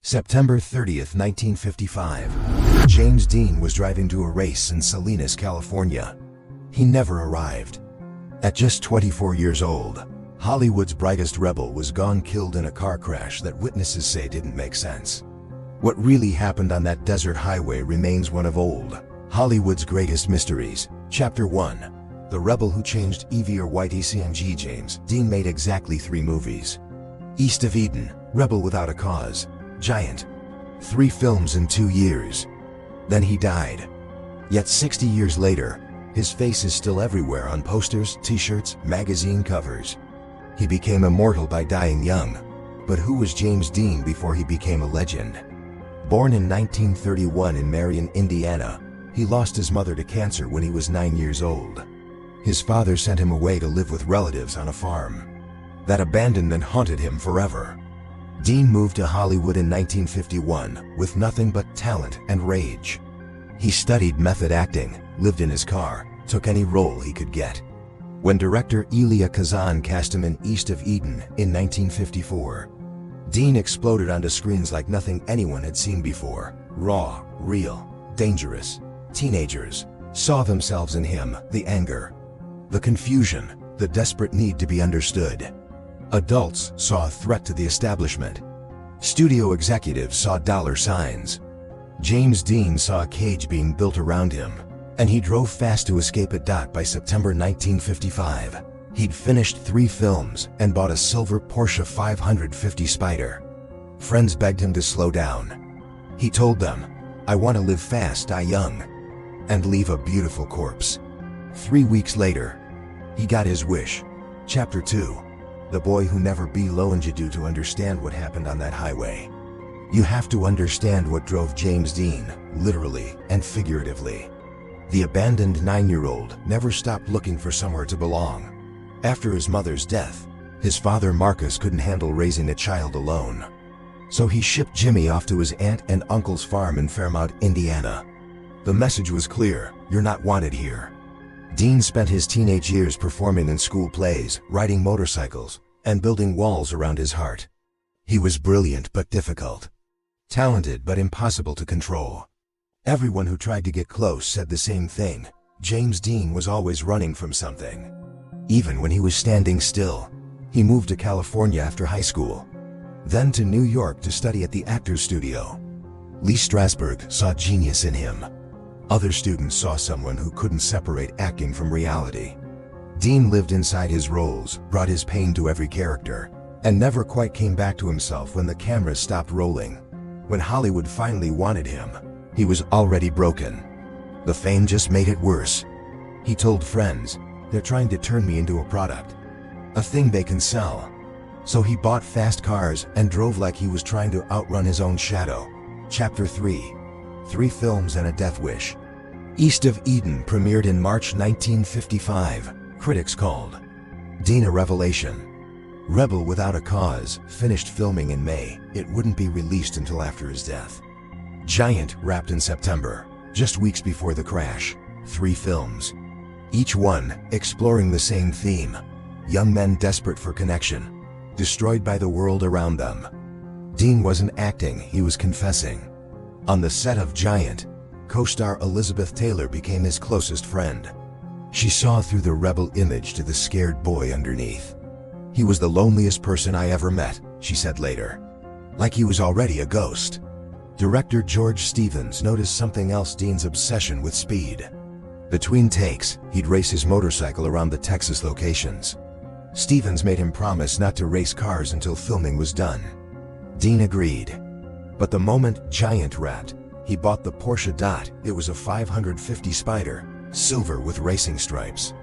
September 30th, 1955. James Dean was driving to a race in Salinas, California. He never arrived. At just 24 years old, Hollywood's brightest rebel was gone, killed in a car crash that witnesses say didn't make sense. What really happened on that desert highway remains one of old Hollywood's greatest mysteries. Chapter 1. The Rebel Who Changed EV or White ECNG. James Dean made exactly 3 movies. East of Eden, Rebel Without a Cause, Giant. 3 films in 2 years. Then he died. Yet 60 years later, his face is still everywhere on posters, t-shirts, magazine covers. He became immortal by dying young. But who was James Dean before he became a legend? Born in 1931 in Marion, Indiana, he lost his mother to cancer when he was 9 years old. His father sent him away to live with relatives on a farm. That abandonment haunted him forever. Dean moved to Hollywood in 1951 with nothing but talent and rage. He studied method acting, lived in his car, took any role he could get. When director Elia Kazan cast him in East of Eden in 1954, Dean exploded onto screens like nothing anyone had seen before. Raw, real, dangerous. Teenagers saw themselves in him, the anger, the confusion, the desperate need to be understood. Adults saw a threat to the establishment. Studio executives saw dollar signs. James Dean saw a cage being built around him, and he drove fast to escape it. By September 1955, he'd finished 3 films and bought a silver Porsche 550 Spider. Friends begged him to slow down. He told them, "I want to live fast, die young, and leave a beautiful corpse." 3 weeks later, he got his wish. Chapter 2. The Boy Who Never Belonged. You do to understand what happened on that highway, you have to understand what drove James Dean, literally and figuratively. The abandoned 9-year-old never stopped looking for somewhere to belong. After his mother's death, his father Marcus couldn't handle raising a child alone. So he shipped Jimmy off to his aunt and uncle's farm in Fairmount, Indiana. The message was clear: you're not wanted here. Dean spent his teenage years performing in school plays, riding motorcycles, and building walls around his heart. He was brilliant but difficult, talented but impossible to control. Everyone who tried to get close said the same thing: James Dean was always running from something. Even when he was standing still. He moved to California after high school, then to New York to study at the Actors Studio. Lee Strasberg saw genius in him. Other students saw someone who couldn't separate acting from reality. Dean lived inside his roles, brought his pain to every character, and never quite came back to himself when the camera stopped rolling. When Hollywood finally wanted him, he was already broken. The fame just made it worse. He told friends, "They're trying to turn me into a product, a thing they can sell." So he bought fast cars and drove like he was trying to outrun his own shadow. Chapter 3. 3 films and a death wish. East of Eden premiered in March 1955. Critics called Dean a revelation. Rebel Without a Cause finished filming in May. It wouldn't be released until after his death. Giant wrapped in September, just weeks before the crash. 3 films, each one exploring the same theme: young men desperate for connection, destroyed by the world around them. Dean wasn't acting, he was confessing. On the set of Giant, co-star Elizabeth Taylor became his closest friend. She saw through the rebel image to the scared boy underneath. "He was the loneliest person I ever met," she said later. Like he was already a ghost. Director George Stevens noticed something else: Dean's obsession with speed. Between takes, he'd race his motorcycle around the Texas locations. Stevens made him promise not to race cars until filming was done. Dean agreed. But the moment Giant wrapped, he bought the Porsche. It was a 550 Spider, silver with racing stripes.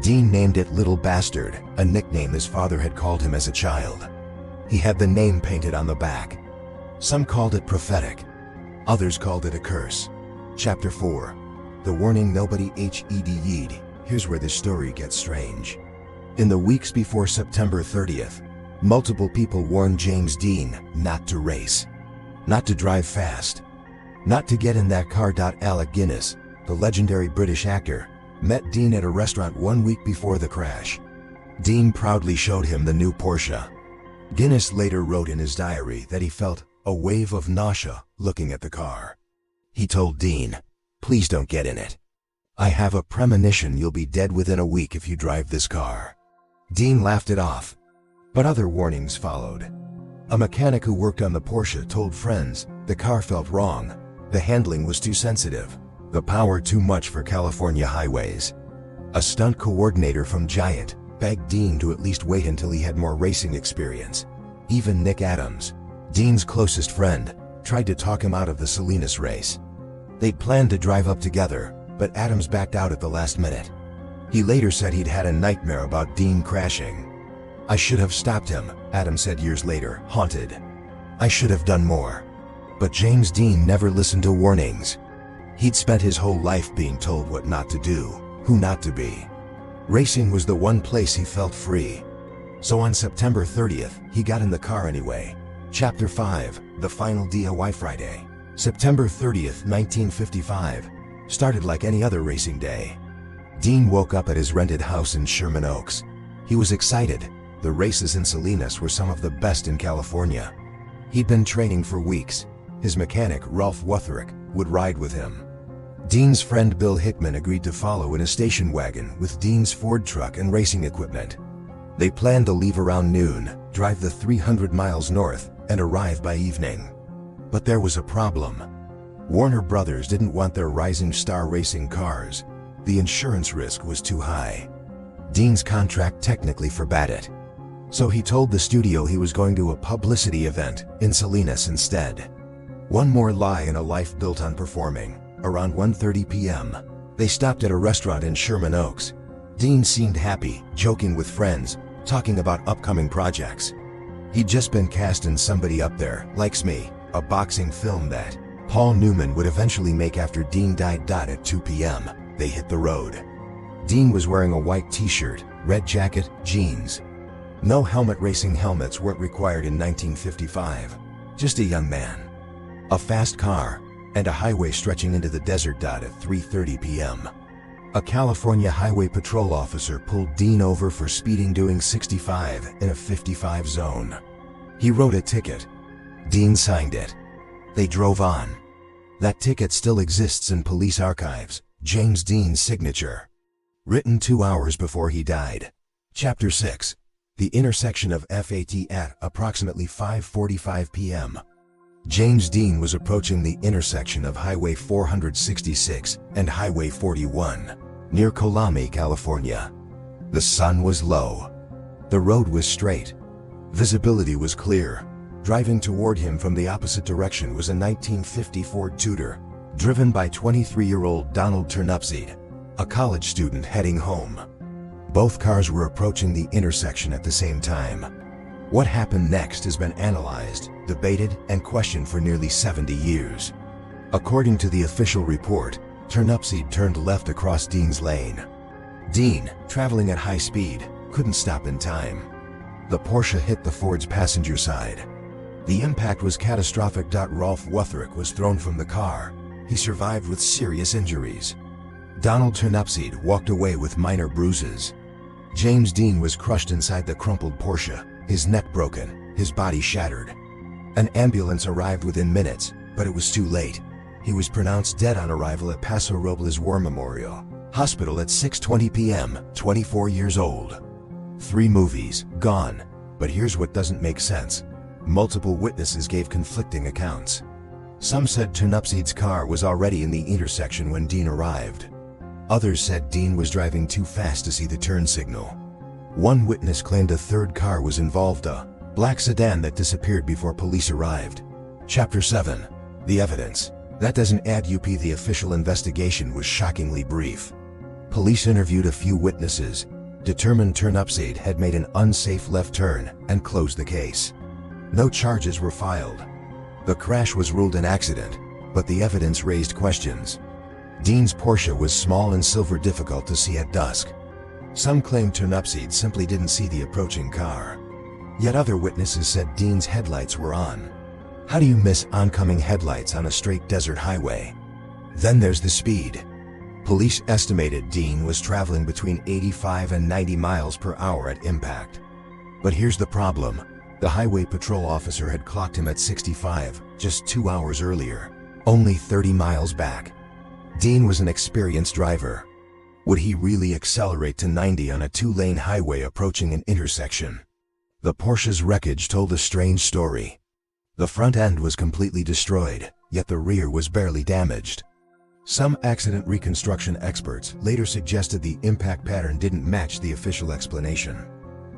Dean named it Little Bastard, a nickname his father had called him as a child. He had the name painted on the back. Some called it prophetic. Others called it a curse. Chapter 4. The Warning. Nobody hed. Here's where this story gets strange. In the weeks before September 30th, multiple people warned James Dean not to race, not to drive fast, not to get in that car. Alec Guinness, the legendary British actor, met Dean at a restaurant 1 week before the crash. Dean proudly showed him the new Porsche. Guinness later wrote in his diary that he felt a wave of nausea, looking at the car. He told Dean, "Please don't get in it. I have a premonition you'll be dead within a week if you drive this car." Dean laughed it off, but other warnings followed. A mechanic who worked on the Porsche told friends the car felt wrong, the handling was too sensitive, the power too much for California highways. A stunt coordinator from Giant begged Dean to at least wait until he had more racing experience. Even Nick Adams, Dean's closest friend, tried to talk him out of the Salinas race. They'd planned to drive up together, but Adams backed out at the last minute. He later said he'd had a nightmare about Dean crashing. "I should have stopped him," Adams said years later, haunted. "I should have done more." But James Dean never listened to warnings. He'd spent his whole life being told what not to do, who not to be. Racing was the one place he felt free. So on September 30th, he got in the car anyway. Chapter 5, The Final DIY Friday. September 30th, 1955, started like any other racing day. Dean woke up at his rented house in Sherman Oaks. He was excited. The races in Salinas were some of the best in California. He'd been training for weeks. His mechanic, Ralph Wutherick, would ride with him. Dean's friend Bill Hickman agreed to follow in a station wagon with Dean's Ford truck and racing equipment. They planned to leave around noon, drive the 300 miles north, and arrive by evening. But there was a problem. Warner Brothers didn't want their rising star racing cars. The insurance risk was too high. Dean's contract technically forbade it. So he told the studio he was going to a publicity event in Salinas instead. One more lie in a life built on performing. Around 1:30 p.m., they stopped at a restaurant in Sherman Oaks. Dean seemed happy, joking with friends, talking about upcoming projects. He'd just been cast in Somebody Up There Likes Me, a boxing film that Paul Newman would eventually make after Dean died. At 2 p.m., they hit the road. Dean was wearing a white t-shirt, red jacket, jeans. No helmet. Racing helmets weren't required in 1955. Just a young man, a fast car, and a highway stretching into the desert. At 3:30 p.m., a California Highway Patrol officer pulled Dean over for speeding doing 65 in a 55 zone. He wrote a ticket. Dean signed it. They drove on. That ticket still exists in police archives, James Dean's signature. Written 2 hours before he died. Chapter 6. The intersection of FAT at approximately 5:45 p.m. James Dean was approaching the intersection of Highway 466 and Highway 41, near Colami, California. The sun was low. The road was straight. Visibility was clear. Driving toward him from the opposite direction was a 1950 Ford Tudor, driven by 23-year-old Donald Turnipseed, a college student heading home. Both cars were approaching the intersection at the same time. What happened next has been analyzed, debated, and questioned for nearly 70 years. According to the official report, Turnipseed turned left across Dean's lane. Dean, traveling at high speed, couldn't stop in time. The Porsche hit the Ford's passenger side. The impact was catastrophic. Ralph Wutherick was thrown from the car. He survived with serious injuries. Donald Turnipseed walked away with minor bruises. James Dean was crushed inside the crumpled Porsche, his neck broken, his body shattered. An ambulance arrived within minutes, but it was too late. He was pronounced dead on arrival at Paso Robles War Memorial Hospital at 6:20 p.m., 24 years old. 3 movies, gone. But here's what doesn't make sense. Multiple witnesses gave conflicting accounts. Some said Turnipseed's car was already in the intersection when Dean arrived. Others said Dean was driving too fast to see the turn signal. One witness claimed a third car was involved, a black sedan that disappeared before police arrived. Chapter 7. The evidence. That doesn't add up. The official investigation was shockingly brief. Police interviewed a few witnesses, determined Turnipseed had made an unsafe left turn, and closed the case. No charges were filed. The crash was ruled an accident, but the evidence raised questions. Dean's Porsche was small and silver, difficult to see at dusk. Some claimed Turnipseed simply didn't see the approaching car. Yet other witnesses said Dean's headlights were on. How do you miss oncoming headlights on a straight desert highway? Then there's the speed. Police estimated Dean was traveling between 85 and 90 miles per hour at impact. But here's the problem. The highway patrol officer had clocked him at 65 just 2 hours earlier, only 30 miles back. Dean was an experienced driver. Would he really accelerate to 90 on a 2-lane highway approaching an intersection? The Porsche's wreckage told a strange story. The front end was completely destroyed, yet the rear was barely damaged. Some accident reconstruction experts later suggested the impact pattern didn't match the official explanation.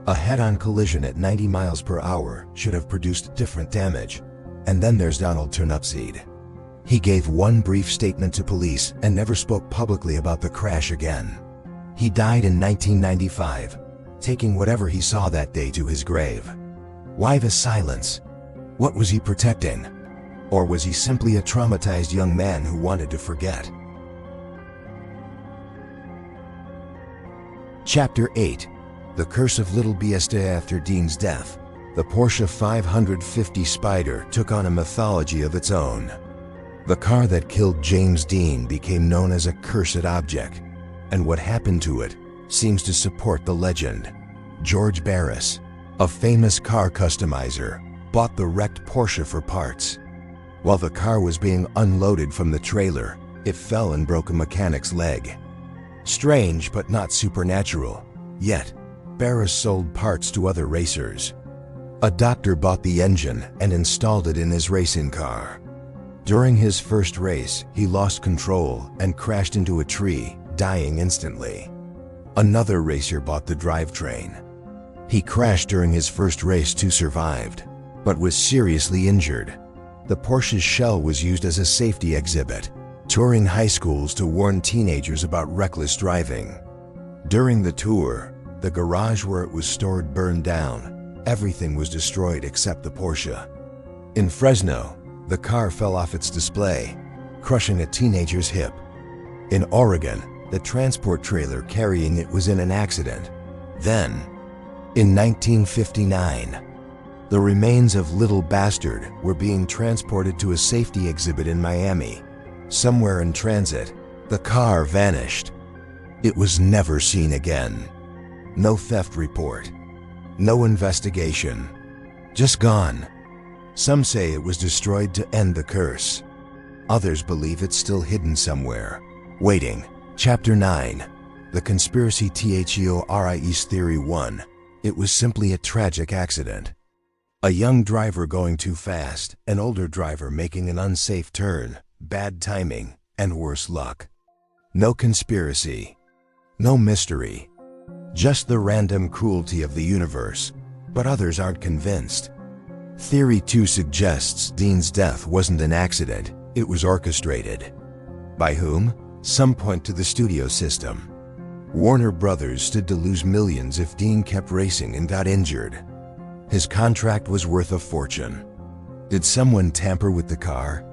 A head-on collision at 90 miles per hour should have produced different damage. And then there's Donald Turnipseed. He gave one brief statement to police and never spoke publicly about the crash again. He died in 1995, taking whatever he saw that day to his grave. Why the silence? What was he protecting? Or was he simply a traumatized young man who wanted to forget? Chapter 8. The Curse of Little Biesta. After Dean's death, the Porsche 550 Spider took on a mythology of its own. The car that killed James Dean became known as a cursed object, and what happened to it seems to support the legend. George Barris, a famous car customizer, bought the wrecked Porsche for parts. While the car was being unloaded from the trailer, it fell and broke a mechanic's leg. Strange but not supernatural, yet Barris sold parts to other racers. A doctor bought the engine and installed it in his racing car. During his first race, he lost control and crashed into a tree, dying instantly. Another racer bought the drivetrain. He crashed during his first race too, survived, but was seriously injured. The Porsche's shell was used as a safety exhibit, touring high schools to warn teenagers about reckless driving. During the tour, the garage where it was stored burned down. Everything was destroyed except the Porsche. In Fresno, the car fell off its display, crushing a teenager's hip. In Oregon, the transport trailer carrying it was in an accident. Then, in 1959, the remains of Little Bastard were being transported to a safety exhibit in Miami. Somewhere in transit, the car vanished. It was never seen again. No theft report. No investigation. Just gone. Some say it was destroyed to end the curse. Others believe it's still hidden somewhere, waiting. Chapter 9. The Conspiracy Theories. Theory 1. It was simply a tragic accident. A young driver going too fast, an older driver making an unsafe turn, bad timing, and worse luck. No conspiracy. No mystery. Just the random cruelty of the universe, but others aren't convinced. Theory 2 suggests Dean's death wasn't an accident, it was orchestrated. By whom? Some point to the studio system. Warner Brothers stood to lose millions if Dean kept racing and got injured. His contract was worth a fortune. Did someone tamper with the car?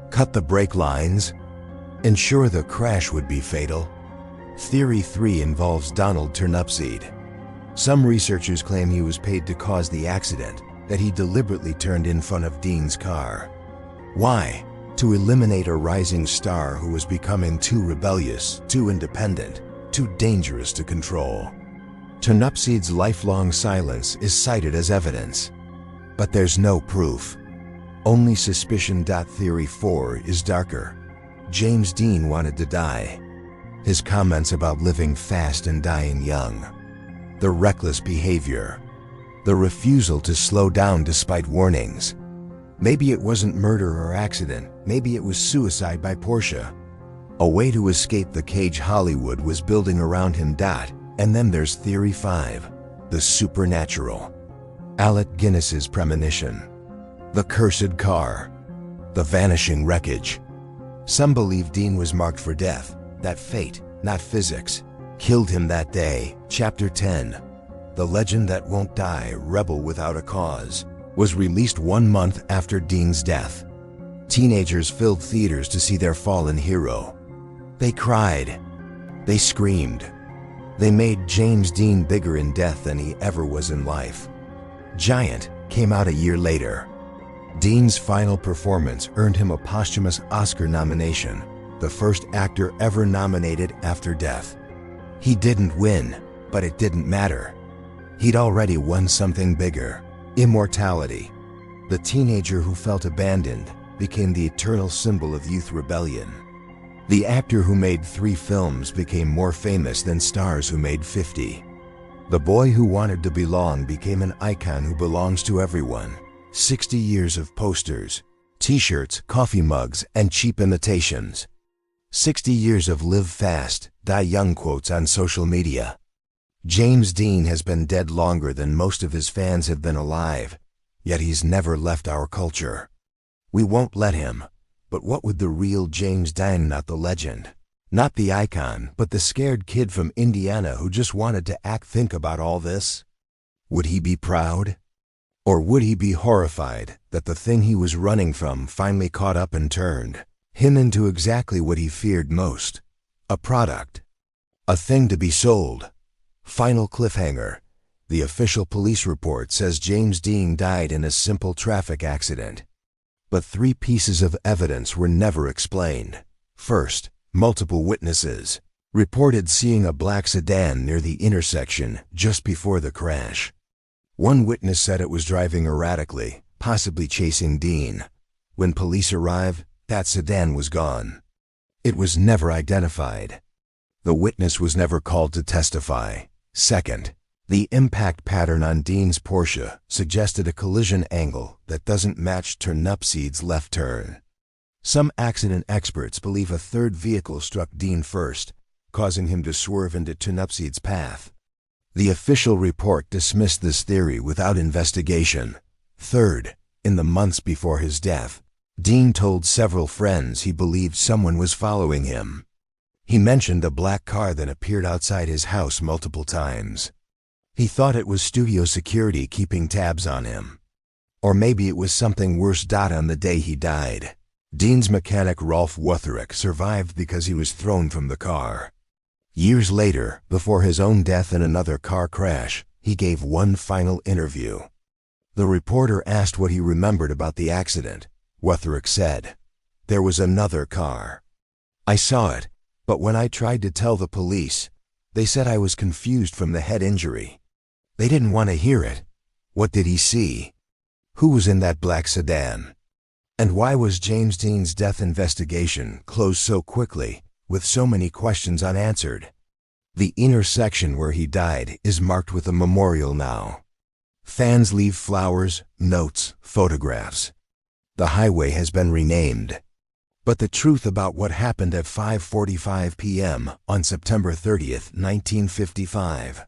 Cut the brake lines? Ensure the crash would be fatal? Theory 3 involves Donald Turnipseed. Some researchers claim he was paid to cause the accident, that he deliberately turned in front of Dean's car. Why? To eliminate a rising star who was becoming too rebellious, too independent, too dangerous to control. Turnipseed's lifelong silence is cited as evidence, but there's no proof. Only suspicion. Theory 4 is darker. James Dean wanted to die. His comments about living fast and dying young. The reckless behavior. The refusal to slow down despite warnings. Maybe it wasn't murder or accident. Maybe it was suicide by Porsche. A way to escape the cage Hollywood was building around him. And then there's Theory 5, the supernatural. Alec Guinness's premonition. The cursed car. The vanishing wreckage. Some believe Dean was marked for death, that fate, not physics, killed him that day. Chapter 10. The Legend That Won't Die, Rebel Without a Cause, was released 1 month after Dean's death. Teenagers filled theaters to see their fallen hero. They cried. They screamed. They made James Dean bigger in death than he ever was in life. Giant came out a year later. Dean's final performance earned him a posthumous Oscar nomination, the first actor ever nominated after death. He didn't win, but it didn't matter. He'd already won something bigger. Immortality. The teenager who felt abandoned became the eternal symbol of youth rebellion. The actor who made 3 films became more famous than stars who made 50. The boy who wanted to belong became an icon who belongs to everyone. 60 years of posters, t-shirts, coffee mugs, and cheap imitations. 60 years of live fast, die young quotes on social media. James Dean has been dead longer than most of his fans have been alive, yet he's never left our culture. We won't let him. But what would the real James Dean, not the legend, not the icon, but the scared kid from Indiana who just wanted to think about all this? Would he be proud? Or would he be horrified that the thing he was running from finally caught up and turned him into exactly what he feared most? A product. A thing to be sold. Final cliffhanger. The official police report says James Dean died in a simple traffic accident. But 3 pieces of evidence were never explained. First, multiple witnesses reported seeing a black sedan near the intersection just before the crash. One witness said it was driving erratically, possibly chasing Dean. When police arrived, that sedan was gone. It was never identified. The witness was never called to testify. Second, the impact pattern on Dean's Porsche suggested a collision angle that doesn't match Turnipseed's left turn. Some accident experts believe a third vehicle struck Dean first, causing him to swerve into Turnipseed's path. The official report dismissed this theory without investigation. Third, in the months before his death, Dean told several friends he believed someone was following him. He mentioned a black car that appeared outside his house multiple times. He thought it was studio security keeping tabs on him. Or maybe it was something worse. On the day he died, Dean's mechanic Rolf Wutherick survived because he was thrown from the car. Years later, before his own death in another car crash, he gave one final interview. The reporter asked what he remembered about the accident. Wutherick said, "There was another car. I saw it, but when I tried to tell the police, they said I was confused from the head injury. They didn't want to hear it. What did he see? Who was in that black sedan? And why was James Dean's death investigation closed so quickly, with so many questions unanswered?" The intersection where he died is marked with a memorial now. Fans leave flowers, notes, photographs. The highway has been renamed. But the truth about what happened at 5:45 p.m. on September 30th, 1955,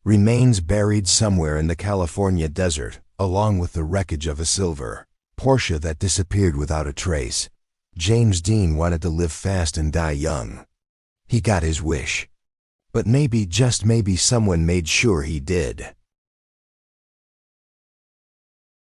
remains buried somewhere in the California desert, along with the wreckage of a silver Porsche that disappeared without a trace. James Dean wanted to live fast and die young. He got his wish. But maybe, just maybe, someone made sure he did.